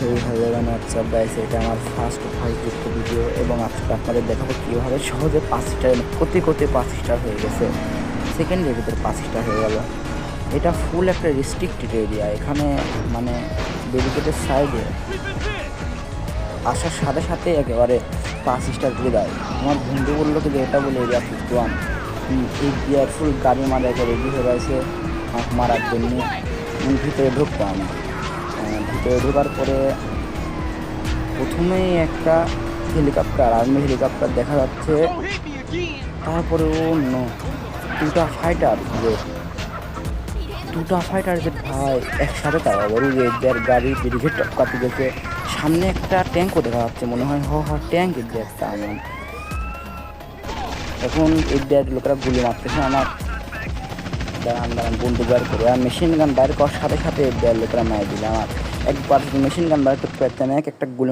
এই hello WhatsApp guys, এটা আমার ফার্স্ট ভয়েসযুক্ত ভিডিও এবং আজকে আপনাদের দেখাবো কীভাবে সহজে 5 স্টার কোতে 5 স্টার হয়ে গেছে, সেকেন্ডের ভিতরে 5 স্টার হয়ে গেল। এটা ফুল একটা রেস্ট্রিক্টেড এরিয়া। এখানে মানে ব্যারিকেডের সাইডে আসার সাথে সাথে একেবারে 5 স্টার দিয়ে দেয়। আমার বন্ধু বললো যে এটা বলে এরিয়া 51, এই বিয়ার ফুল গাড়ি মারা রেডি হয়ে রয়েছে মারার জন্য। ভিতরে ঢুকবো আমি। ভিতরে ঢোকার পরে প্রথমেই একটা হেলিকপ্টার, আর্মি হেলিকপ্টার দেখা যাচ্ছে। তারপরে অন্য দুটা ফাইটার যে ভাই একসাথে তারা বড় এদের গাড়ি ব্রিগেড টপকাতে গেছে। সামনে একটা ট্যাঙ্কও দেখা যাচ্ছে, মনে হয় ট্যাঙ্ক এর একটা আমার। এখন এদের লোকেরা গুলি মারতেছে আমার। দাঁড়ান বন্দুক বের করে, আর মেশিন গান বাইর করার সাথে সাথে এদের লোকেরা মারি দিলে আমার। একবার মেশিন গান বাইর করতে পারতাম, একটা গুলি